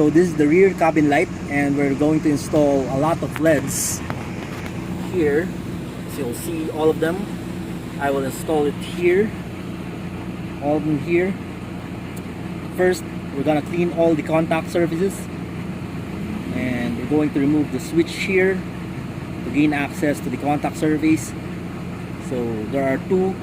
So this is the rear cabin light, and we're going to install a lot of LEDs here. So you'll see all of them. I will install it here, all of them here. First, we're gonna clean all the contact surfaces, and we're going to remove the switch here to gain access to the contact surface. So there are two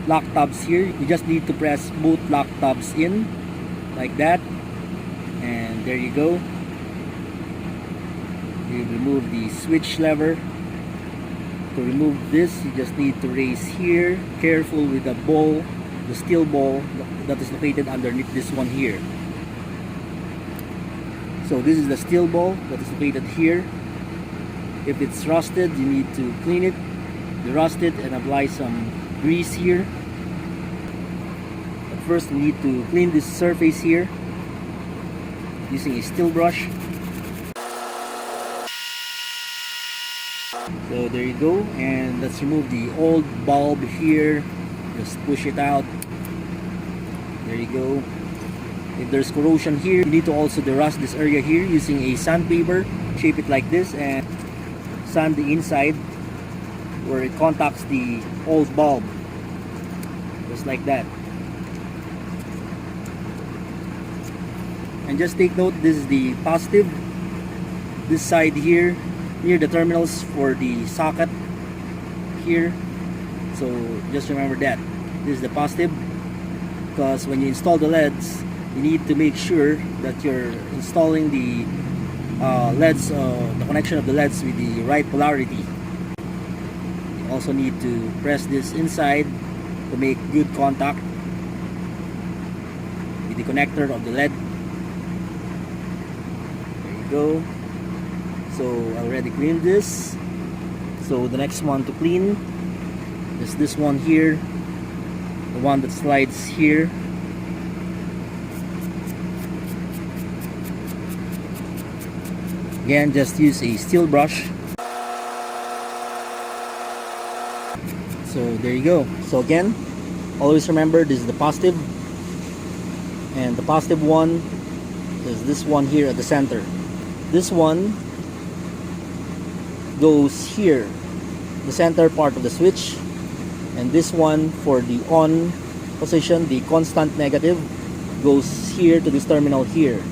lock tabs here. You just need to press both lock tabs in like that, and there you go. You remove the switch lever. To remove this, you just need to raise here. Careful with the ball, the steel ball that is located underneath this one here. So this is the steel ball that is located here. If it's rusted, you need to clean it, derust it, and apply some grease here. But first, we need to clean this surface here using a steel brush. So there you go, and let's remove the old bulb here. Just push it out. There you go. If there's corrosion here, you need to also derust this area here using a sandpaper. Shape it like this and sand the inside where it contacts the old bulb, just like that. And just take note, this is the positive. This side here near the terminals for the socket here, so just remember that this is the positive, because when you install the LEDs, you need to make sure that you're installing the LEDs, the connection of the LEDs with the right polarity. You also need to press this inside to make good contact with the connector of the LED. There you go. So I already cleaned this. So the next one to clean is this one here, the one that slides here. Again, just use a steel brush. So there you go. So again, always remember, this is the positive, and the positive one is this one here at the center. This one goes here, the center part of the switch, and this one for the on position, the constant negative, goes here to this terminal here.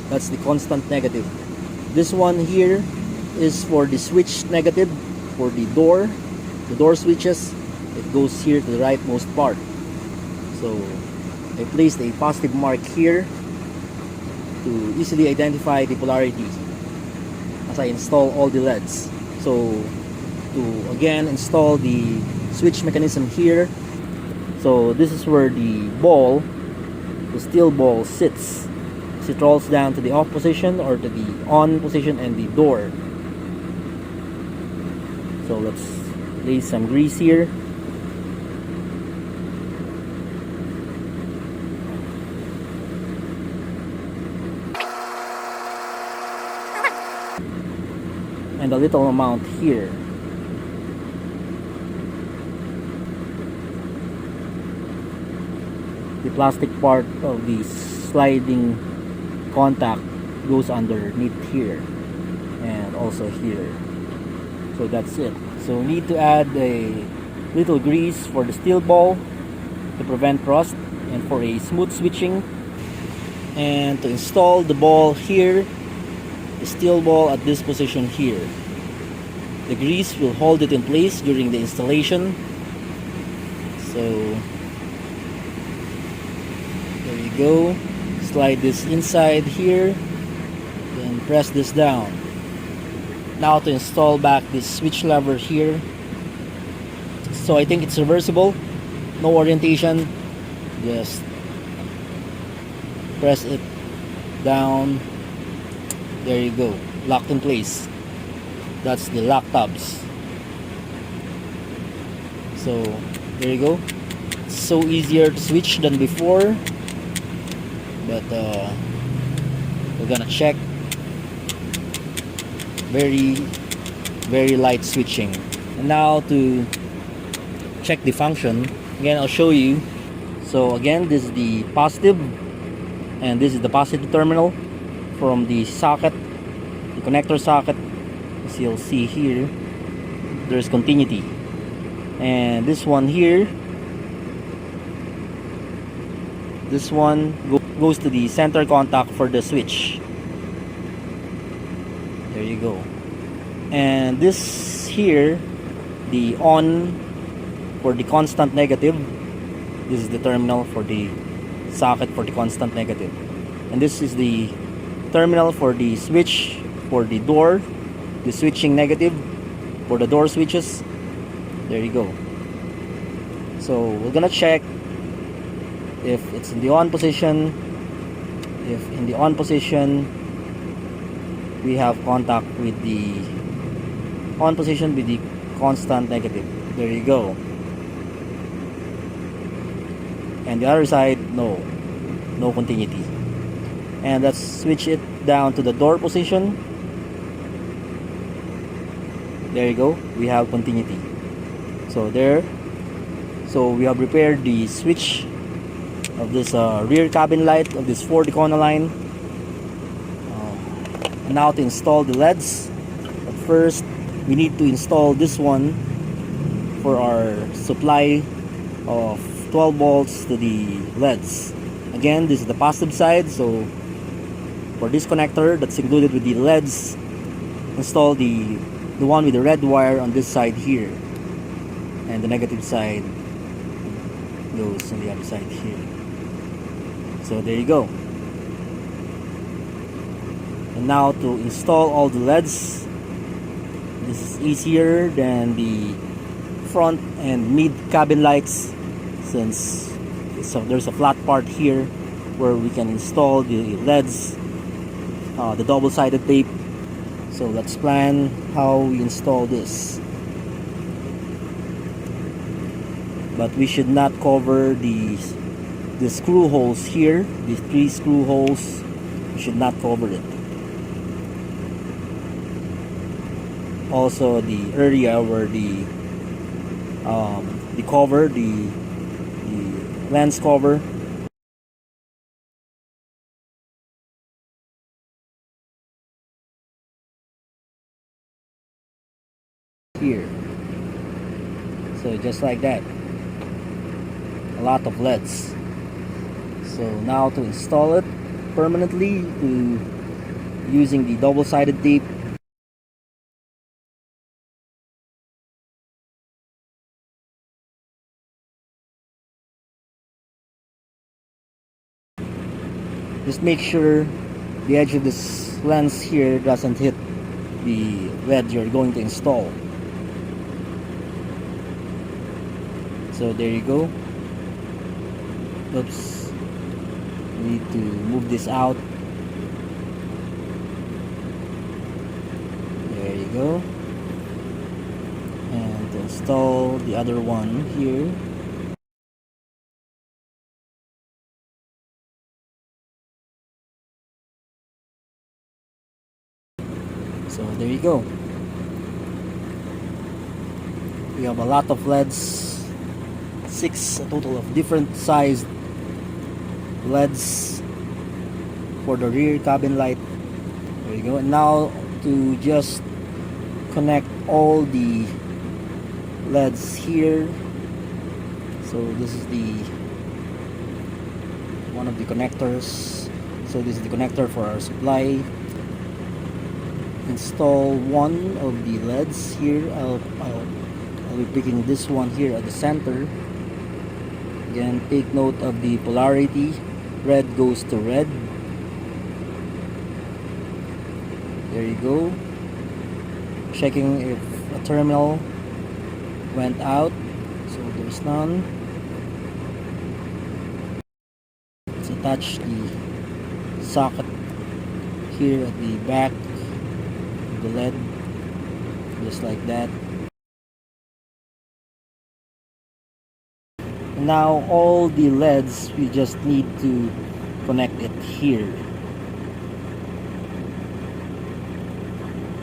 That's the constant negative. This one here is for the switch negative, for the door switches. It goes here to the rightmost part. So I placed a positive mark here to easily identify the polarity as I install all the LEDs. So to again install the switch mechanism here, so this is where the ball, the steel ball, sits. So it rolls down to the off position or to the on position and the door. So let's lay some grease here. And a little amount here. The plastic part of the sliding contact goes underneath here and also here. So that's it. So we need to add a little grease for the steel ball to prevent rust and for a smooth switching. And to install the ball here, the steel ball at this position here. The grease will hold it in place during the installation. So there you go. Slide this inside here, then press this down. Now to install back this switch lever here. So I think it's reversible, no orientation, just press it down. There you go, locked in place. That's the lock tabs. So there you go. It's so easier to switch than before, but we're gonna check. Very light switching. And now to check the function, again I'll show you. So again, this is the positive, and this is the positive terminal from the socket, the connector socket. As you'll see here, there's continuity. And this one here, this one goes to the center contact for the switch. There you go. And this here, the on for the constant negative. This is the terminal for the socket for the constant negative. And this is the terminal for the switch for the door, the switching negative for the door switches. There you go. So we're gonna check if it's in the on position. If in the on position we have contact with the on position with the constant negative. There you go. And the other side, no continuity. And let's switch it down to the door position. There you go, we have continuity. So there, so we have repaired the switch of this rear cabin light of this Ford Econoline. And now to install the LEDs. But first we need to install this one for our supply of 12 volts to the LEDs. Again, this is the positive side, so for this connector that's included with the LEDs, install the one with the red wire on this side here, and the negative side goes on the other side here. So there you go. And now to install all the LEDs, this is easier than the front and mid cabin lights, since there's a flat part here where we can install the LEDs, the double-sided tape. So let's plan how we install this. But we should not cover the screw holes here, these 3 screw holes. We should not cover it. Also the area where the cover, the lens cover, here. So just like that, a lot of LEDs. So now to install it permanently, using the double-sided tape, just make sure the edge of this lens here doesn't hit the LED you're going to install. So there you go. Oops, we need to move this out. There you go. And to install the other one here. So there you go. We have a lot of LEDs, 6 a total of different sized LEDs for the rear cabin light. There you go. And now to just connect all the LEDs here. So this is the one of the connectors. So this is the connector for our supply. Install one of the LEDs here. I'll be picking this one here at the center. Again, take note of the polarity. Red goes to red. There you go. Checking if a terminal went out. So there's none. Let's attach the socket here at the back of the LED, just like that. Now all the LEDs, we just need to connect it here.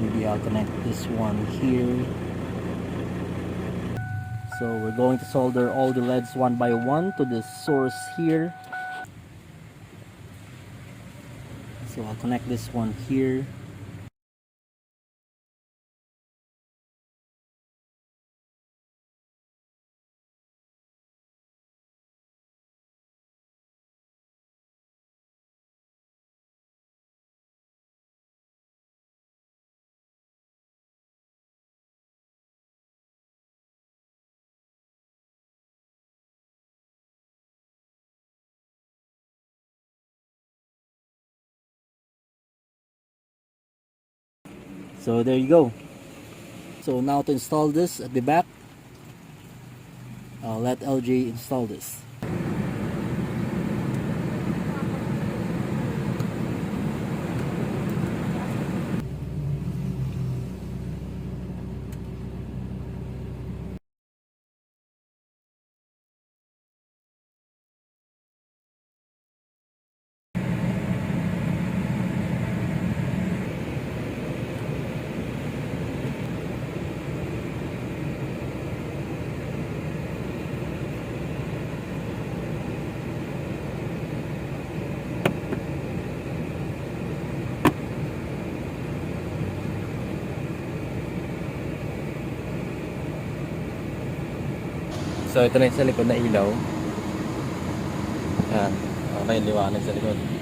Maybe I'll connect this one here. So we're going to solder all the LEDs one by one to the source here. So I'll connect this one here. So there you go. So now to install this at the back, I'll let LJ install this. So ito na yung sa likod na ilaw. Yan. Okay, liwanag sa likod.